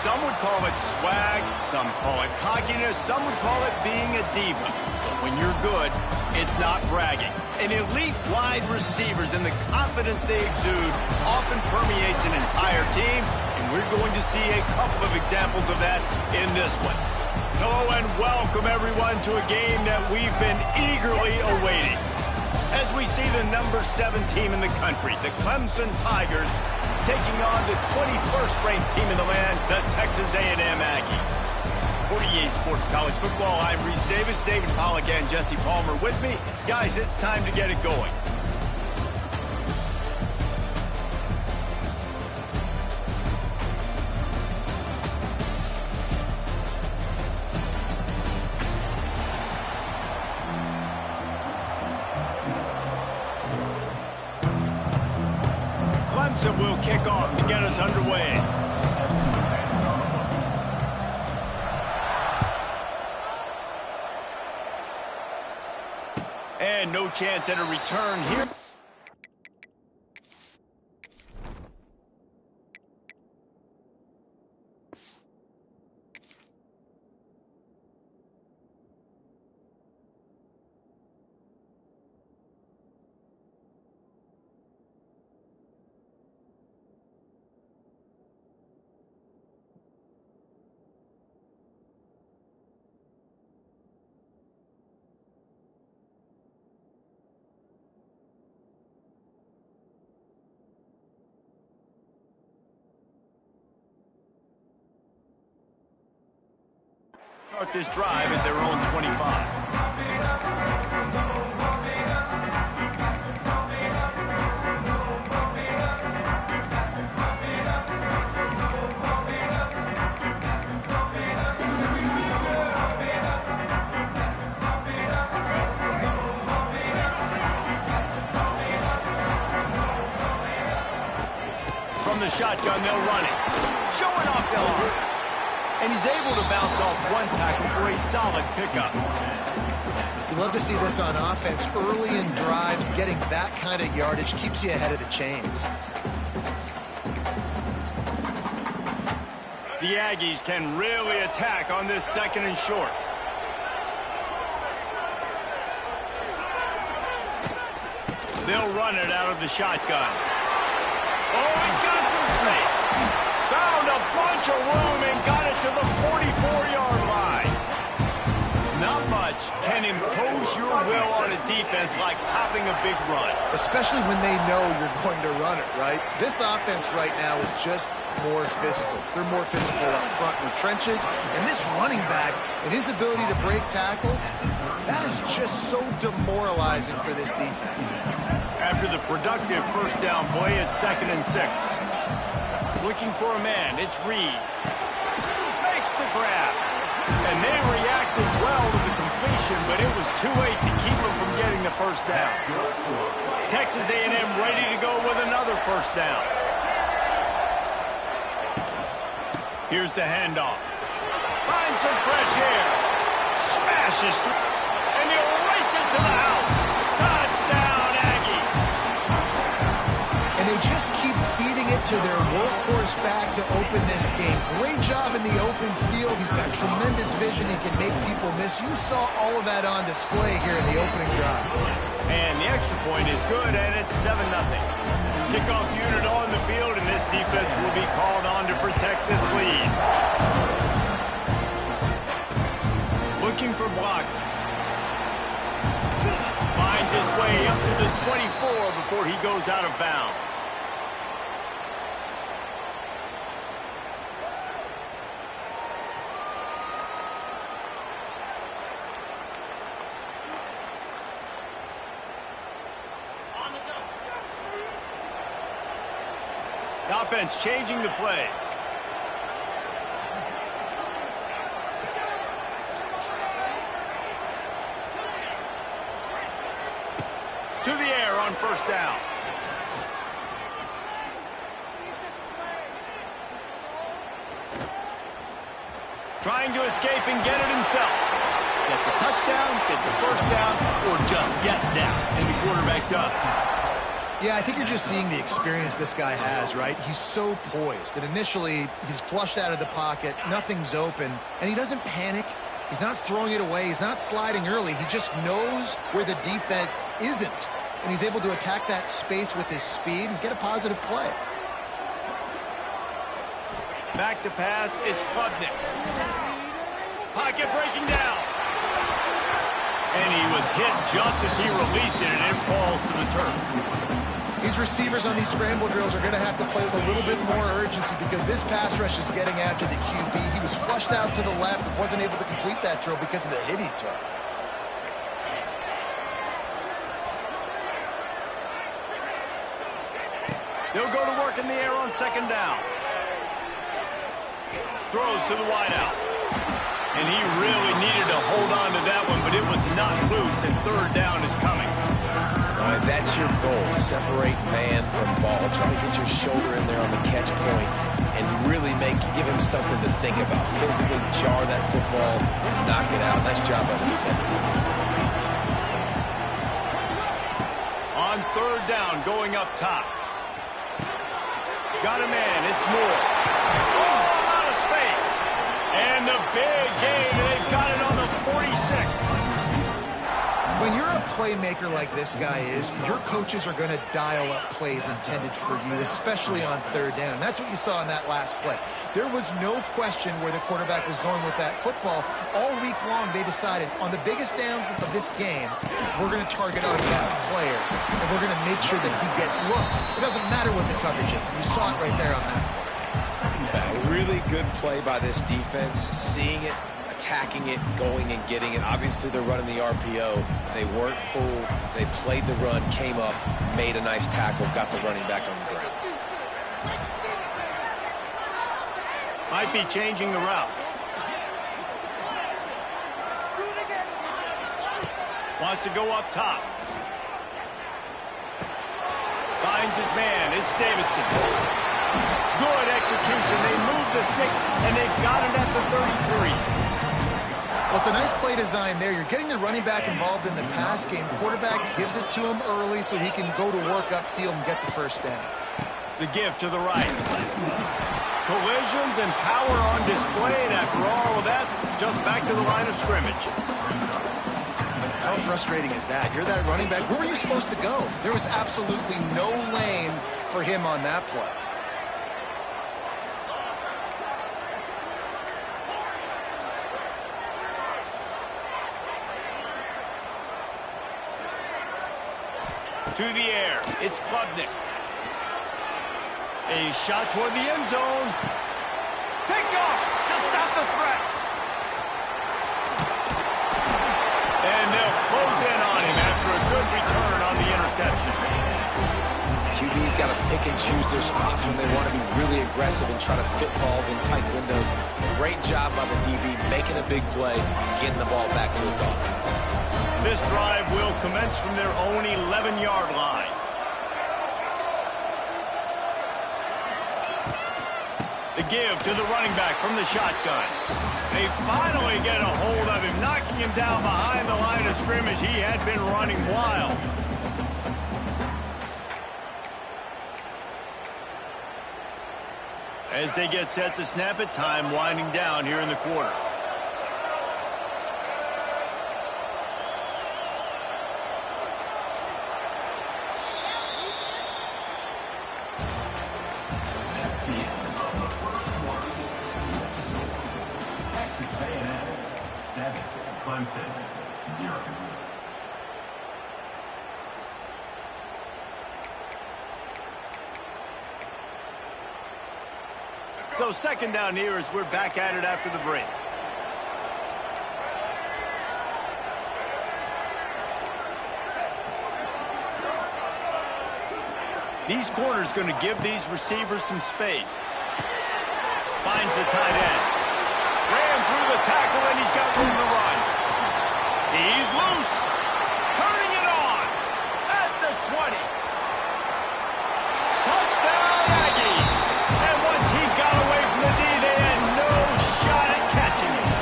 Some would call it swag, some call it cockiness, some would call it being a diva. But when you're good, it's not bragging. An elite wide receivers and the confidence they exude often permeates an entire team, and we're going to see a couple of examples of that in this one. Hello and welcome everyone to a game that we've been eagerly awaiting. As we see the number 7 team in the country, the Clemson Tigers, taking on the 21st ranked team in the land, the Texas A&M Aggies. For EA Sports College Football, I'm Reese Davis, David Pollack and Jesse Palmer with me. Guys, it's time to get it going. Clemson will kick off to get us underway. And no chance at a return here. Start this drive at their own 25. From the shotgun, they'll run it. Showing off their arms. And he's able to bounce off one tackle for a solid pickup. You love to see this on offense. Early in drives, getting that kind of yardage keeps you ahead of the chains. The Aggies can really attack on this 2nd and short. They'll run it out of the shotgun. Oh, he's got some space. Found a bunch of room and got it to the 44-yard line. Not much can impose your will on a defense like popping a big run. Especially when they know you're going to run it, right? This offense right now is just more physical. They're more physical up front in the trenches. And this running back and his ability to break tackles, that is just so demoralizing for this defense. After the productive first down play, it's 2nd and 6. Looking for a man, it's Reed. Makes the grab. And they reacted well to the completion, but it was too late to keep them from getting the first down. Texas A&M ready to go with another first down. Here's the handoff. Finds some fresh air. Smashes through. And he'll race it to the house. Touchdown, Aggie. And they just keep feeding it to their workhorse back to open this game. Great job in the open field. He's got tremendous vision. He can make people miss. You saw all of that on display here in the opening drive. And the extra point is good, and it's 7-0. Kickoff unit on the field, and this defense will be called on to protect this lead. Looking for blockers. Finds his way up to the 24 before he goes out of bounds. The offense changing the play. To the air on first down. Trying to escape and get it himself. Get the touchdown, get the first down, or just get down. And the quarterback does. Yeah, I think you're just seeing the experience this guy has, right? He's so poised that initially he's flushed out of the pocket, nothing's open, and he doesn't panic. He's not throwing it away. He's not sliding early. He just knows where the defense isn't, and he's able to attack that space with his speed and get a positive play. Back to pass, it's Klubnik. Pocket breaking down. And he was hit just as he released it, and it falls to the turf. These receivers on these scramble drills are going to have to play with a little bit more urgency because this pass rush is getting after the QB. He was flushed out to the left and wasn't able to complete that throw because of the hit he took. They'll go to work in the air on second down. Throws to the wideout. And he really needed to hold on to that one, but it was not loose, and third down is coming. All right, that's your goal. Separate man from ball. Try to get your shoulder in there on the catch point and really give him something to think about. Physically jar that football and knock it out. Nice job by the defender. On third down, going up top. Got a man, it's Moore. Oh, out of space. And the big gain, and they've got it on the 46. When you're a playmaker like this guy is, your coaches are going to dial up plays intended for you, especially on third down. That's what you saw in that last play. There was no question where the quarterback was going with that football. All week long, they decided on the biggest downs of this game, we're going to target our best player, and we're going to make sure that he gets looks. It doesn't matter what the coverage is. And you saw it right there on that play. A really good play by this defense, seeing it, attacking it, going and getting it. Obviously, they're running the RPO. They weren't fooled. They played the run, came up, made a nice tackle, got the running back on the ground. Might be changing the route. Wants to go up top. Finds his man. It's Davidson. Good execution. They move the sticks, and they've got it at the 33. Well, it's a nice play design there. You're getting the running back involved in the pass game. Quarterback gives it to him early so he can go to work upfield and get the first down. The give to the right. Collisions and power on display, and after all of that, just back to the line of scrimmage. How frustrating is that? You're that running back. Where were you supposed to go? There was absolutely no lane for him on that play. To the air, it's Klubnik. A shot toward the end zone. Picked off to stop the threat. And they'll close in on him after a good return on the interception. QB's got to pick and choose their spots when they want to be really aggressive and try to fit balls in tight windows. Great job by the DB making a big play, getting the ball back to its offense. This drive will commence from their own 11-yard line. The give to the running back from the shotgun. They finally get a hold of him, knocking him down behind the line of scrimmage. He had been running wild. As they get set to snap it, time winding down here in the quarter. So second down here as we're back at it after the break. These corners going to give these receivers some space. Finds the tight end. Ran through the tackle and he's got room to run. He's loose. Turning it on at the 20. Touchdown Aggies. And once he got away from the D, they had no shot at catching him.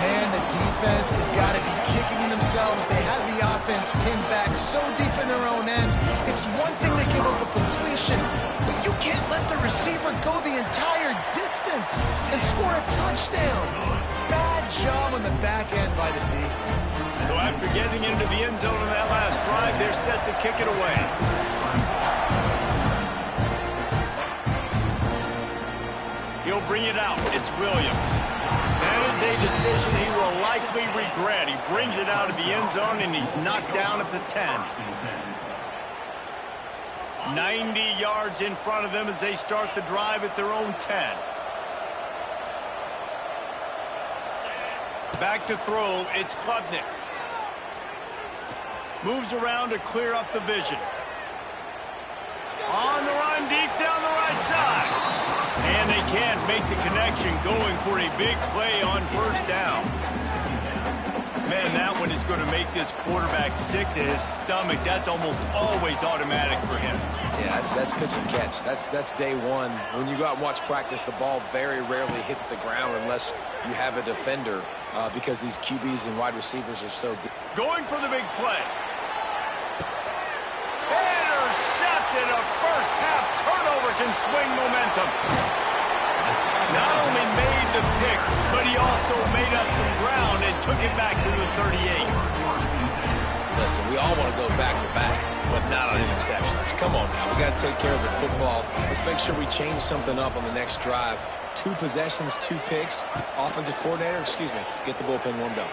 Man, the defense has got to be kicking themselves. They have the offense pinned back so deep in their own end. It's one thing to give up a completion, but you can't let the receiver go the entire distance and score a touchdown. Bad job on the back end by the D. So after getting into the end zone on that last drive, they're set to kick it away. He'll bring it out. It's Williams. That is a decision he will likely regret. He brings it out of the end zone, and he's knocked down at the 10. 90 yards in front of them as they start the drive at their own 10. Back to throw, it's Klubnik. Moves around to clear up the vision. On the run, deep down the right side. And they can't make the connection, going for a big play on first down. Man, that one is going to make this quarterback sick to his stomach. That's almost always automatic for him. Yeah, that's pitch and catch. That's day one. When you go out and watch practice, the ball very rarely hits the ground unless you have a defender because these QBs and wide receivers are so good. Going for the big play. Intercepted. A first half turnover can swing momentum. Not only made the pick, but he also made up some ground and took it back to the 38. Listen, we all want to go back-to-back, but not on interceptions. Come on now. We got to take care of the football. Let's make sure we change something up on the next drive. 2 possessions, 2 picks. Offensive coordinator, get the bullpen warmed up.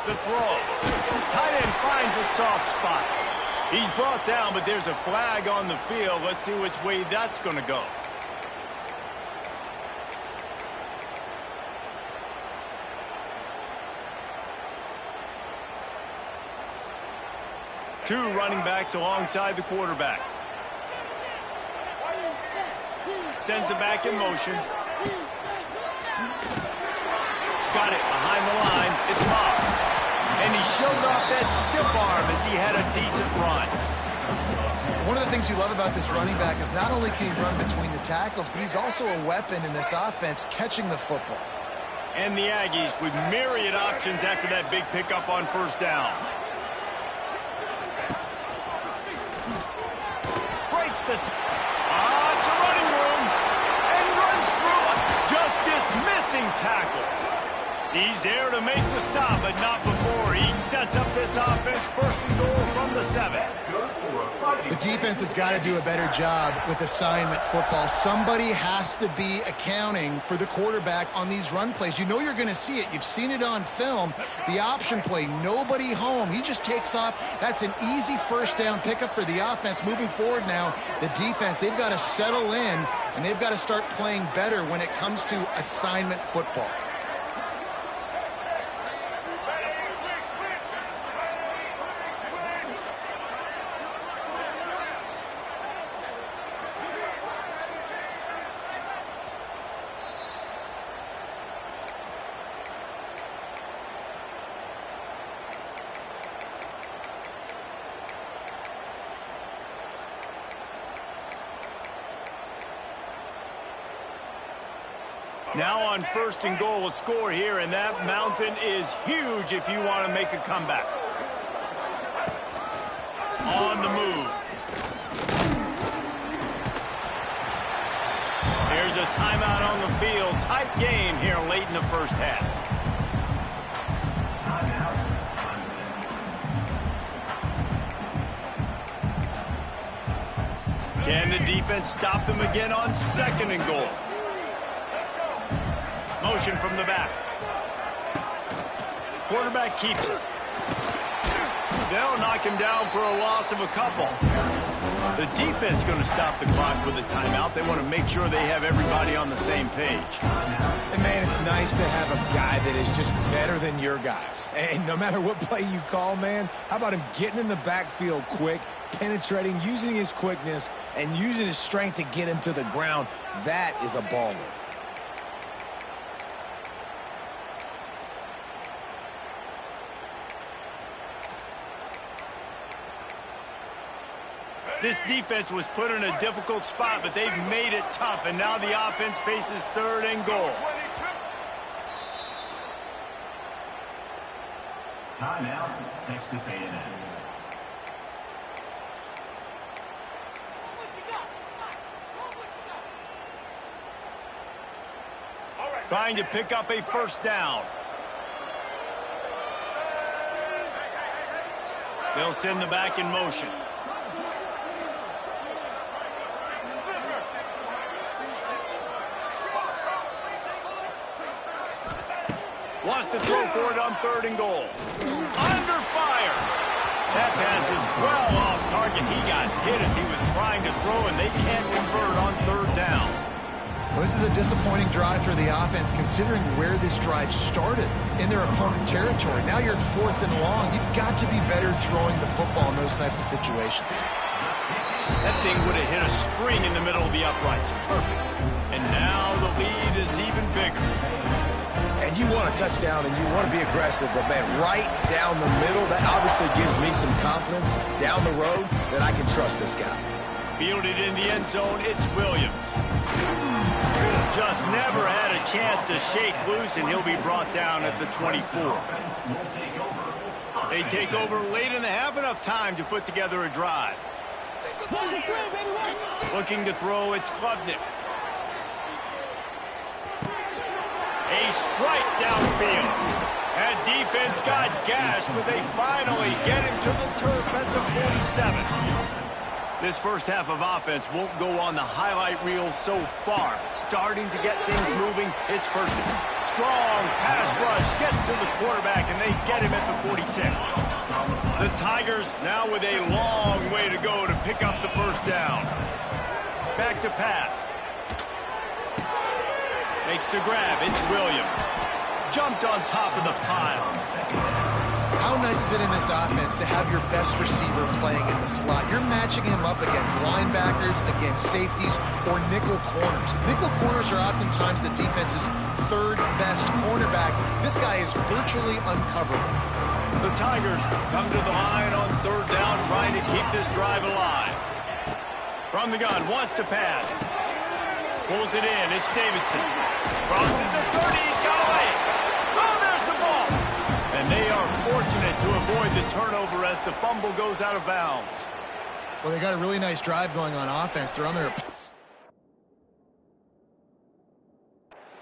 The throw. Tight end finds a soft spot. He's brought down, but there's a flag on the field. Let's see which way that's going to go. Two running backs alongside the quarterback. Sends it back in motion. Got it behind the line. It's Moss. And he showed off that stiff arm as he had a decent run. One of the things you love about this running back is not only can he run between the tackles, but he's also a weapon in this offense catching the football. And the Aggies with myriad options after that big pickup on first down. Breaks the... it's a running room. And runs through it. Just dismissing tackles. He's there to make the stop, but not before. He sets up this offense first and goal from the 7. The defense has got to do a better job with assignment football. Somebody has to be accounting for the quarterback on these run plays. You know you're going to see it. You've seen it on film. The option play, nobody home. He just takes off. That's an easy first down pickup for the offense. Moving forward now, the defense, they've got to settle in, and they've got to start playing better when it comes to assignment football. Now on first and goal, a score here, and that mountain is huge if you want to make a comeback. On the move. There's a timeout on the field. Tight game here late in the first half. Can the defense stop them again on second and goal? Motion from the back. Quarterback keeps it. They'll knock him down for a loss of a couple. The defense going to stop the clock with a timeout. They want to make sure they have everybody on the same page. And, man, it's nice to have a guy that is just better than your guys. And no matter what play you call, man, how about him getting in the backfield quick, penetrating, using his quickness, and using his strength to get him to the ground? That is a baller. This defense was put in a difficult spot, but they've made it tough, and now the offense faces third and goal. Timeout, Texas A&M. trying to pick up a first down. They'll send the back in motion. Wants to throw for it on 3rd and goal. Under fire. That pass is well off target. He got hit as he was trying to throw, and they can't convert on 3rd down. Well, this is a disappointing drive for the offense, considering where this drive started in their opponent territory. Now you're 4th and long. You've got to be better throwing the football in those types of situations. That thing would have hit a string in the middle of the uprights. Perfect. And now the lead is even bigger. And you want a touchdown and you want to be aggressive, but, man, right down the middle, that obviously gives me some confidence down the road that I can trust this guy. Fielded in the end zone, it's Williams. Just never had a chance to shake loose, and he'll be brought down at the 24. They take over late in the half, enough time to put together a drive. Looking to throw, it's Klubnik. A strike downfield. That defense got gashed, but they finally get him to the turf at the 47. This first half of offense won't go on the highlight reel so far. Starting to get things moving. It's first. Strong pass rush gets to the quarterback, and they get him at the 46. The Tigers now with a long way to go to pick up the first down. Back to pass. Makes the grab. It's Williams. Jumped on top of the pile. How nice is it in this offense to have your best receiver playing in the slot? You're matching him up against linebackers, against safeties, or nickel corners. Nickel corners are oftentimes the defense's 3rd best cornerback. This guy is virtually uncoverable. The Tigers come to the line on 3rd down, trying to keep this drive alive. From the gun, wants to pass. Pulls it in. It's Davidson. Crosses the 30. He's got away. Oh, there's the ball. And they are fortunate to avoid the turnover as the fumble goes out of bounds. Well, they got a really nice drive going on offense. They're on their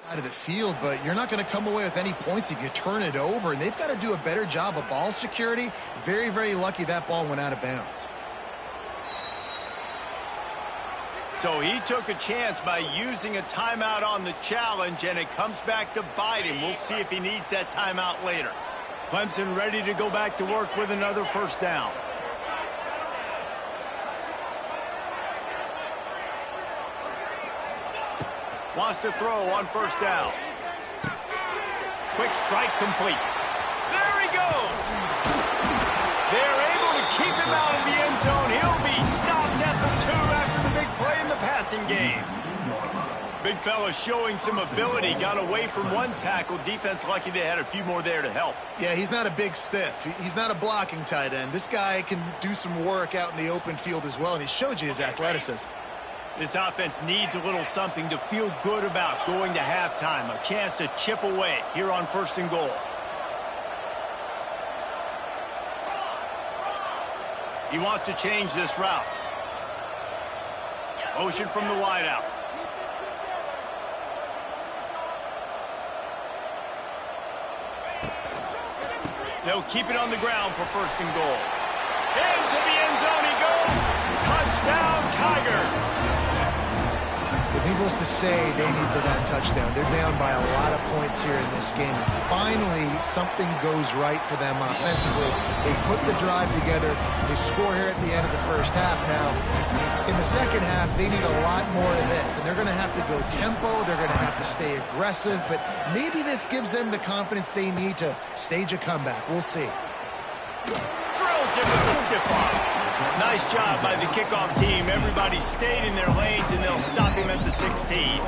side of the field, but you're not going to come away with any points if you turn it over. And they've got to do a better job of ball security. Very, very lucky that ball went out of bounds. So he took a chance by using a timeout on the challenge, and it comes back to bite him. We'll see if he needs that timeout later. Clemson ready to go back to work with another first down. Wants to throw on first down. Quick strike complete. There he goes. They're able to keep him out of the end zone. He'll be stopped at the 2 after the big play in the passing game. Big fella showing some ability. Got away from one tackle. Defense lucky they had a few more there to help. Yeah, he's not a big stiff. He's not a blocking tight end. This guy can do some work out in the open field as well, and he showed you his athleticism. This offense needs a little something to feel good about going to halftime. A chance to chip away here on 1st and goal. He wants to change this route. Motion from the wideout. They'll keep it on the ground for 1st and goal. Into the end zone he goes. Touchdown, Tigers. Needless to say, they need that touchdown. They're down by a lot of points here in this game. And finally, something goes right for them offensively. They put the drive together. They score here at the end of the first half. Now, in the second half, they need a lot more of this. And they're going to have to go tempo. They're going to have to stay aggressive. But maybe this gives them the confidence they need to stage a comeback. We'll see. Drills him with a stiff arm. Nice job by the kickoff team. Everybody stayed in their lanes, and they'll stop him at the 16.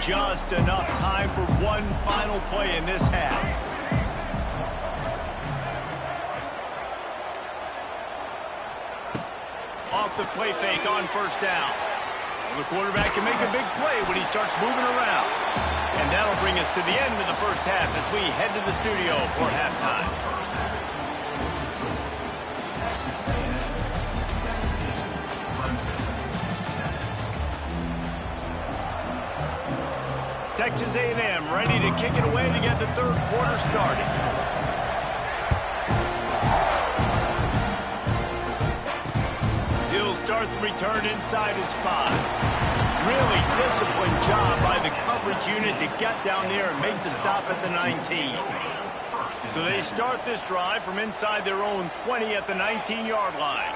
Just enough time for one final play in this half. Off the play fake on 1st down. The quarterback can make a big play when he starts moving around. And that'll bring us to the end of the first half as we head to the studio for halftime. Texas A&M ready to kick it away to get the third quarter started. He'll start the return inside his 5. Really disciplined job by the coverage unit to get down there and make the stop at the 19. So they start this drive from inside their own 20 at the 19-yard line.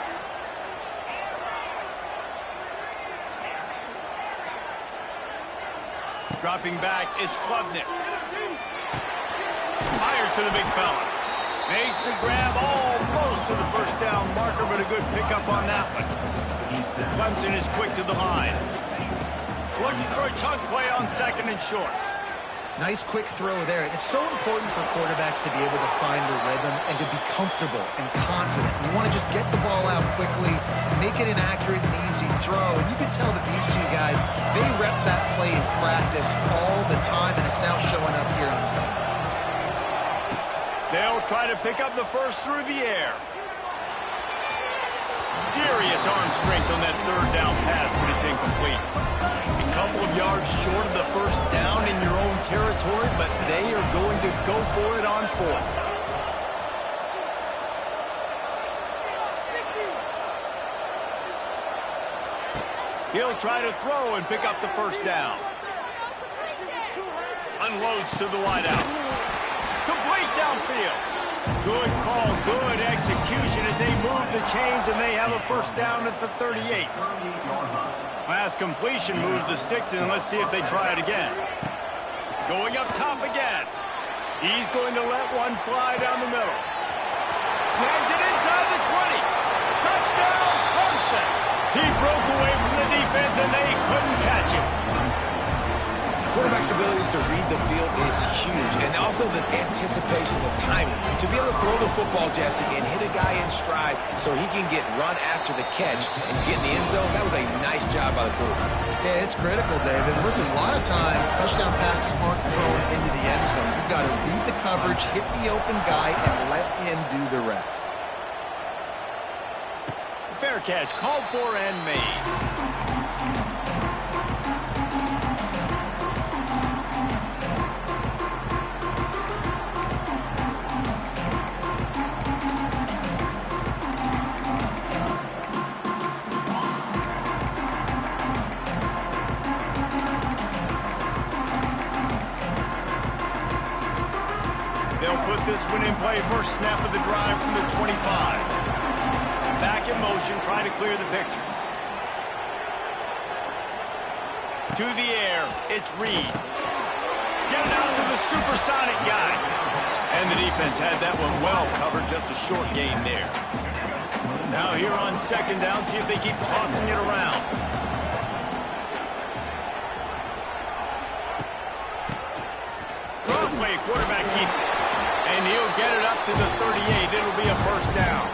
Dropping back, it's Klubnik. Fires to the big fella. Makes the grab almost to the first down marker, but a good pickup on that one. Clemson is quick to the line. Looking for a chunk play on second and short. Nice quick throw there. It's so important for quarterbacks to be able to find a rhythm and to be comfortable and confident. You want to just get the ball out quickly, make it an accurate and easy throw. And you can tell that these two guys, they rep that play in practice all the time, and it's now showing up here on film. They'll try to pick up the first through the air. Serious arm strength on that third down pass, but it's incomplete. A couple of yards short of the first down in your own territory, but they are going to go for it on fourth. He'll try to throw and pick up the first down. Unloads to the wideout. Complete downfield. Good call, good execution as they move the chains, and they have a first down at the 38. Last completion moves the sticks in. Let's see if they try it again. Going up top again. He's going to let one fly down the middle. Snags it inside the 20. Touchdown, Clemson. He broke away from the defense, and they couldn't catch him. Quarterback's abilities to read the field is huge, and also the anticipation, the timing. To be able to throw the football, Jesse, and hit a guy in stride so he can get run after the catch and get in the end zone, that was a nice job by the quarterback. Yeah, it's critical, David. Listen, a lot of times, touchdown passes aren't thrown into the end zone. You've got to read the coverage, hit the open guy, and let him do the rest. Fair catch, called for and made. This one in play, first snap of the drive from the 25. Back in motion, trying to clear the picture. To the air, it's Reed. Get it out to the supersonic guy. And the defense had that one well covered, just a short gain there. Now here on second down, see if they keep tossing it around. Draw play, quarterback keeps it. And he'll get it up to the 38. It'll be a first down.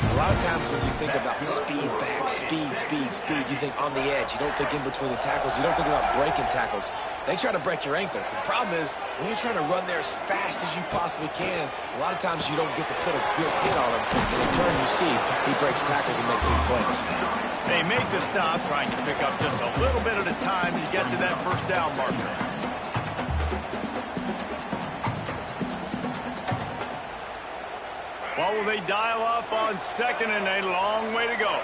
A lot of times when you think about speed back, speed, you think on the edge. You don't think in between the tackles. You don't think about breaking tackles. They try to break your ankles. The problem is when you're trying to run there as fast as you possibly can, a lot of times you don't get to put a good hit on him. In the turn you see, he breaks tackles and makes big plays. They make the stop, trying to pick up just a little bit at a time to get to that first down marker. What will they dial up on second and a long way to go?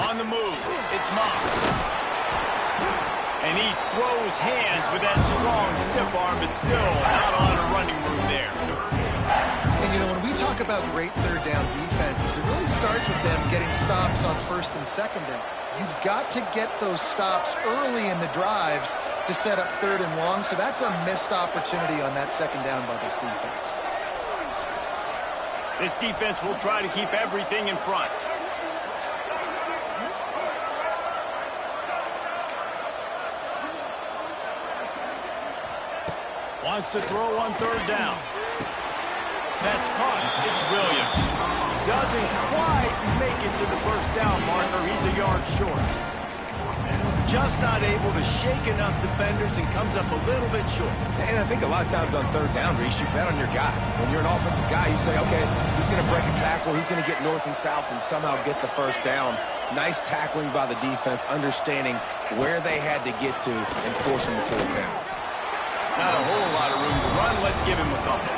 On the move, it's Moss. And he throws hands with that strong, stiff arm, but still not a lot of running room there. And, you know, when we talk about great third down defenses, it really starts with them getting stops on first and second down. You've got to get those stops early in the drives to set up third and long, so that's a missed opportunity on that second down by this defense. This defense will try to keep everything in front. Wants to throw on third down. That's caught. It's Williams. Doesn't quite make it to the first down marker. He's a yard short. just not able to shake enough defenders and comes up a little bit short. And I think a lot of times on third down, Reese, you bet on your guy. When you're an offensive guy, you say, okay, he's going to break a tackle, he's going to get north and south and somehow get the first down. Nice tackling by the defense, understanding where they had to get to and forcing the fourth down. Not a whole lot of room to run. Let's give him a couple.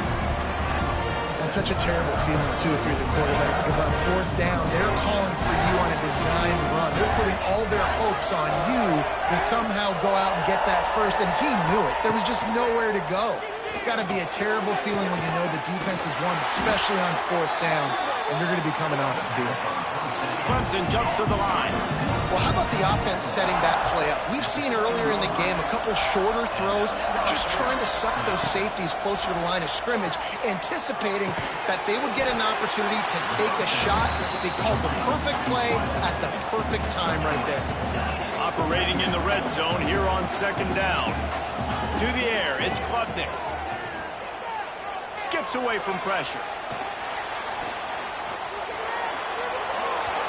That's such a terrible feeling, too, if you're the quarterback, because on fourth down, they're calling for you on a design run. They're putting all their hopes on you to somehow go out and get that first, and he knew it. There was just nowhere to go. It's got to be a terrible feeling when you know the defense has won, especially on fourth down, and you're going to be coming off the field. Clemson jumps to the line. Well, how about the offense setting that play up? We've seen earlier in the game a couple shorter throws. They're just trying to suck those safeties closer to the line of scrimmage, anticipating that they would get an opportunity to take a shot. They called the perfect play at the perfect time right there. Operating in the red zone here on second down. To the air, it's Klubnik. Skips away from pressure.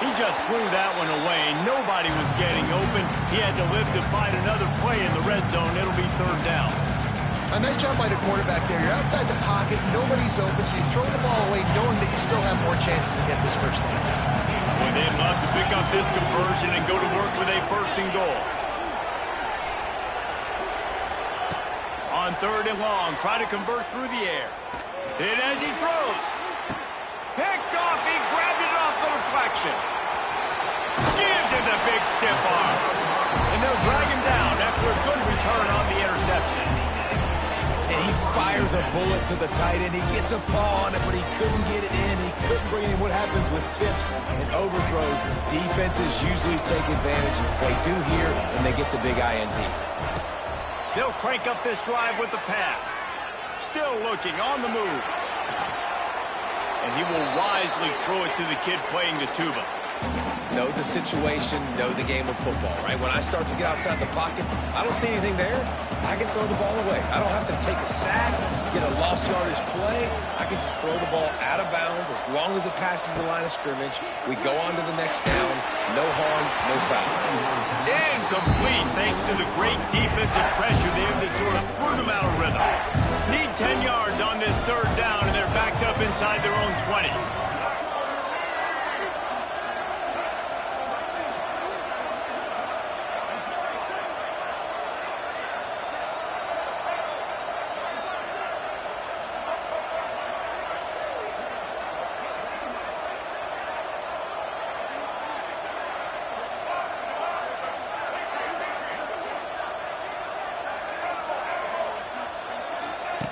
He just threw that one away. Nobody was getting open. He had to live to find another play in the red zone. It'll be third down. A nice job by the quarterback there. You're outside the pocket. Nobody's open, so you throw the ball away knowing that you still have more chances to get this first down. Boy, they'd love to pick up this conversion and go to work with a first and goal. On third and long, try to convert through the air. Hit as he throws. Picked off. He grabbed it off the deflection. Gives him the big stiff arm. And they'll drag him down after a good return on the interception. And he fires a bullet to the tight end. He gets a paw on it, but he couldn't get it in. He couldn't bring it in. What happens with tips and overthrows? Defenses usually take advantage. They do here, and they get the big INT. They'll crank up this drive with the pass. Still looking on the move. And he will wisely throw it to the kid playing the tuba. Know the situation, know the game of football, right? When I start to get outside the pocket, I don't see anything there. I can throw the ball away. I don't have to take a sack, get a lost yardage play. I can just throw the ball out of bounds as long as it passes the line of scrimmage. We go on to the next down. No harm, no foul. Incomplete thanks to the great defensive pressure there that sort of threw them out of rhythm. Need 10 yards on this third down, and they're backed up inside their own 20.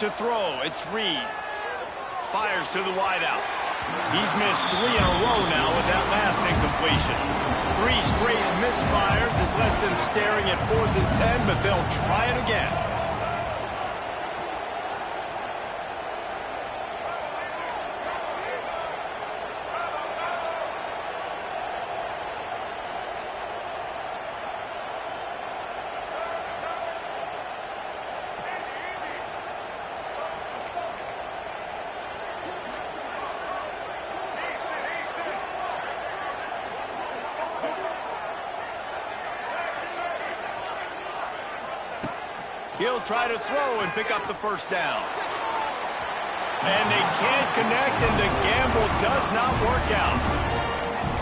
To throw, it's Reed. Fires to the wideout. He's missed 3 in a row now with that last incompletion. 3 straight misfires has left them staring at 4th and 10, but they'll try it again. He'll try to throw and pick up the first down. And they can't connect, and the gamble does not work out.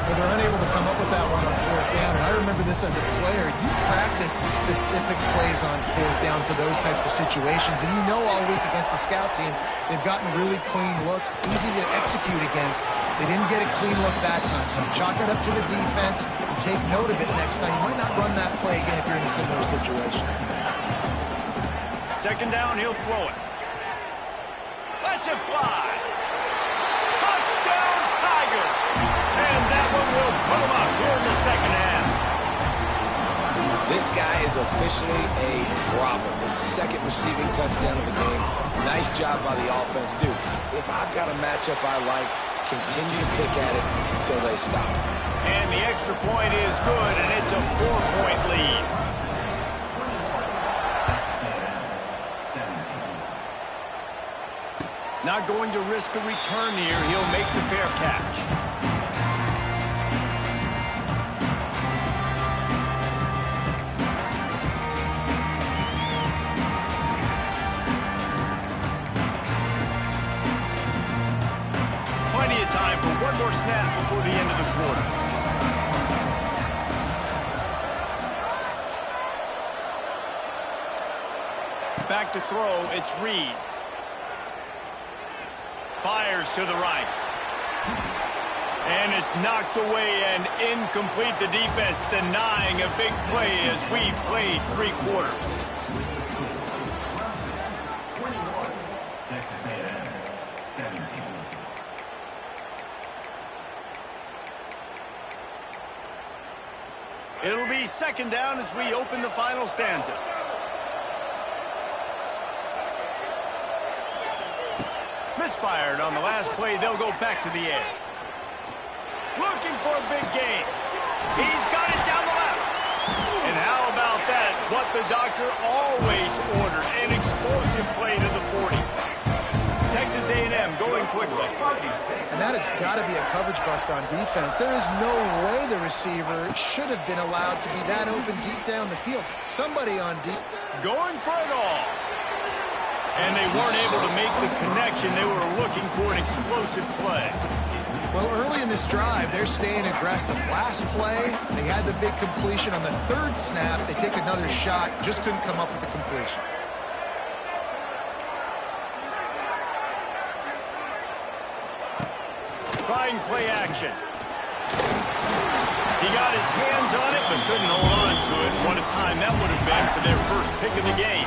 Well, they're unable to come up with that one on fourth down, and I remember this as a player. You practice specific plays on fourth down for those types of situations, and you know all week against the scout team, they've gotten really clean looks, easy to execute against. They didn't get a clean look that time, so chalk it up to the defense and take note of it next time. You might not run that play again if you're in a similar situation. Second down, he'll throw it. Lets it fly. Touchdown, Tigers! And that one will put them up here in the second half. This guy is officially a problem. His second receiving touchdown of the game. Nice job by the offense. Dude, if I've got a matchup I like, continue to pick at it until they stop. And the extra point is good, and it's a 4-point lead. Not going to risk a return here. He'll make the fair catch. Back to throw, it's Reed. Fires to the right. And it's knocked away and incomplete. The defense denying a big play as we've played 3 quarters. Texas A&M, 17. It'll be second down as we open the final stanza. Misfired on the last play. They'll go back to the air. Looking for a big gain. He's got it down the left. And how about that? What the doctor always ordered. An explosive play to the 40. Texas A&M going quickly. And that has got to be a coverage bust on defense. There is no way the receiver should have been allowed to be that open deep down the field. Somebody on deep. Going for it all. And they weren't able to make the connection. They were looking for an explosive play. Well, early in this drive, they're staying aggressive. Last play, they had the big completion. On the 3rd snap, they take another shot, just couldn't come up with the completion. Trying play action. He got his hands on it, but couldn't hold on to it. What a time that would have been for their first pick of the game.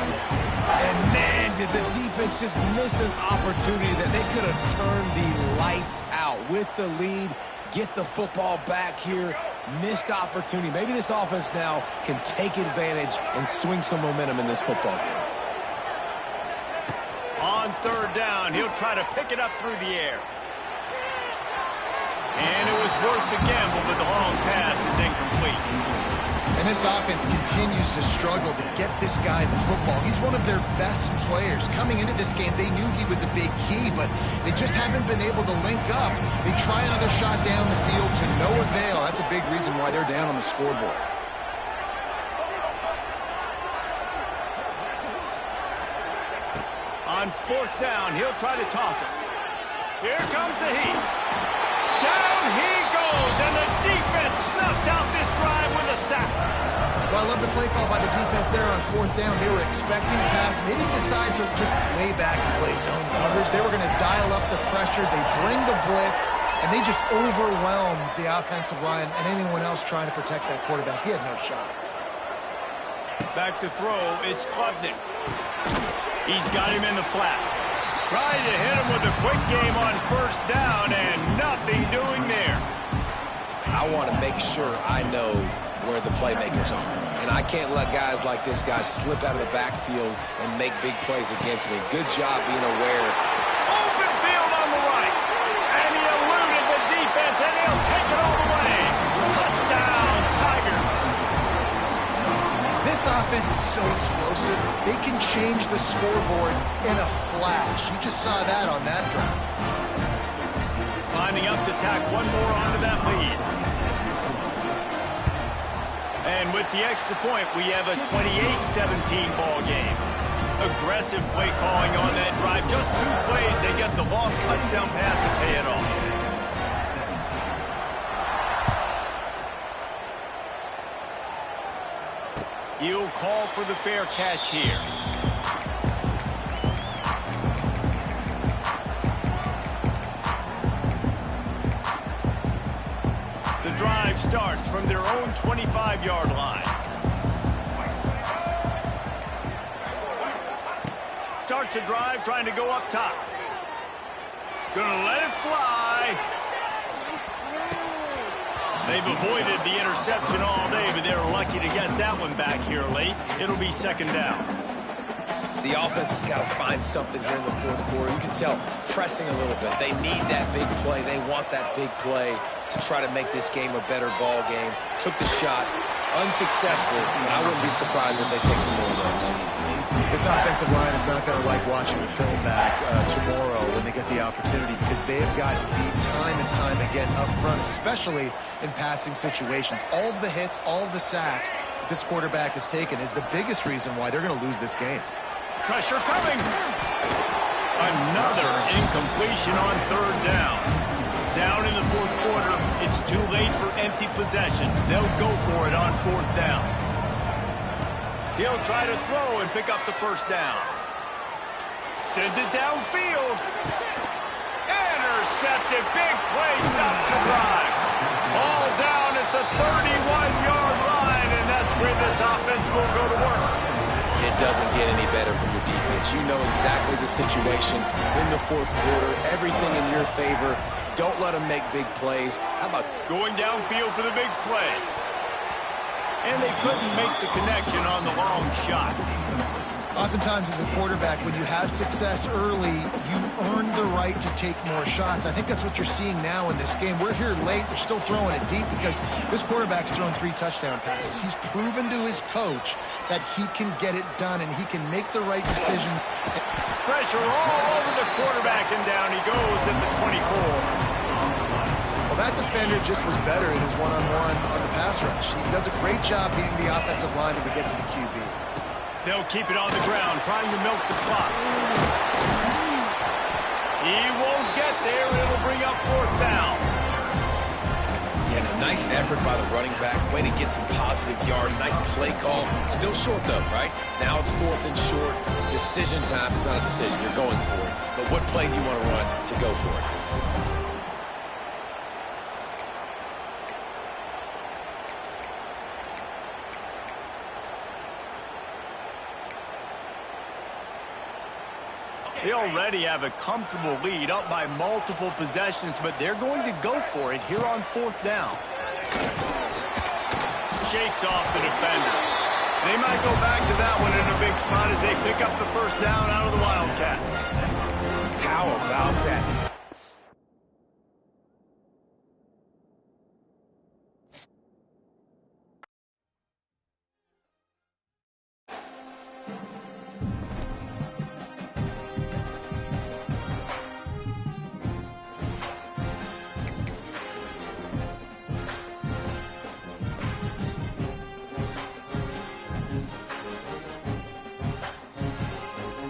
And man, did the defense just miss an opportunity that they could have turned the lights out with the lead, get the football back here. Missed opportunity. Maybe this offense now can take advantage and swing some momentum in this football game. On 3rd down, he'll try to pick it up through the air. And it was worth the gamble, but the long pass is incomplete. And this offense continues to struggle to get this guy the football. He's one of their best players. Coming into this game, they knew he was a big key, but they just haven't been able to link up. They try another shot down the field to no avail. That's a big reason why they're down on the scoreboard. On 4th down, he'll try to toss it. Here comes the heat. Down he goes, and the defense snuffs out this drive with a sack. Well, I love the play call by the defense there on 4th down. They were expecting pass. They didn't decide to just lay back and play zone coverage. They were going to dial up the pressure. They bring the blitz, and they just overwhelmed the offensive line and anyone else trying to protect that quarterback. He had no shot. Back to throw, it's Klubnik. He's got him in the flat. Trying to hit him with a quick game on 1st down, and nothing doing there. I want to make sure I know where the playmakers are. And I can't let guys like this guy slip out of the backfield and make big plays against me. Good job being aware. Open field on the right. And he eluded the defense, and he'll take it all the way. Touchdown, Tigers. This offense is so explosive, they can change the scoreboard in a flash. You just saw that on that drive. Lining up to tack one more onto that lead. And with the extra point, we have a 28-17 ball game. Aggressive play calling on that drive. Just 2 plays, they get the long touchdown pass to pay it off. He'll call for the fair catch here. The drive starts from their own 25-yard line. Starts a drive trying to go up top. Gonna let it fly. They've avoided the interception all day, but they were lucky to get that one back here late. It'll be 2nd down. The offense has got to find something here in the 4th quarter. You can tell pressing a little bit. They need that big play. They want that big play to try to make this game a better ball game. Took the shot. Unsuccessful, but I wouldn't be surprised if they take some more of those. This offensive line is not going to like watching the film back tomorrow when they get the opportunity, because they have gotten beat time and time again up front, especially in passing situations. All of the hits, all of the sacks that this quarterback has taken is the biggest reason why they're going to lose this game. Pressure coming. Another incompletion on 3rd down. Down in the 4th quarter, it's too late for empty possessions. They'll go for it on 4th down. He'll try to throw and pick up the 1st down. Sends it downfield. Intercepted. Big play. Stops the drive. All down at the 31-yard line, and that's where this offense will go to work. It doesn't get any better from your defense. You know exactly the situation in the fourth quarter. Everything in your favor. Don't let them make big plays. How about going downfield for the big play? And they couldn't make the connection on the long shot. Oftentimes as a quarterback, when you have success early, you earn the right to take more shots. I think that's what you're seeing now in this game. We're here late. They're still throwing it deep because this quarterback's thrown 3 touchdown passes. He's proven to his coach that he can get it done and he can make the right decisions. Pressure all over the quarterback, and down he goes at the 24. Well, that defender just was better in his one-on-one on the pass rush. He does a great job beating the offensive lineman to get to the QB. They'll keep it on the ground, trying to milk the clock. He won't get there. It'll bring up 4th down. Yeah, a nice effort by the running back. Way to get some positive yards. Nice play call. Still short, though, right? Now it's 4th and short. Decision time. It's not a decision. You're going for it. But what play do you want to run to go for it? They already have a comfortable lead, up by multiple possessions, but they're going to go for it here on 4th down. Shakes off the defender. They might go back to that one in a big spot as they pick up the 1st down out of the Wildcat. How about that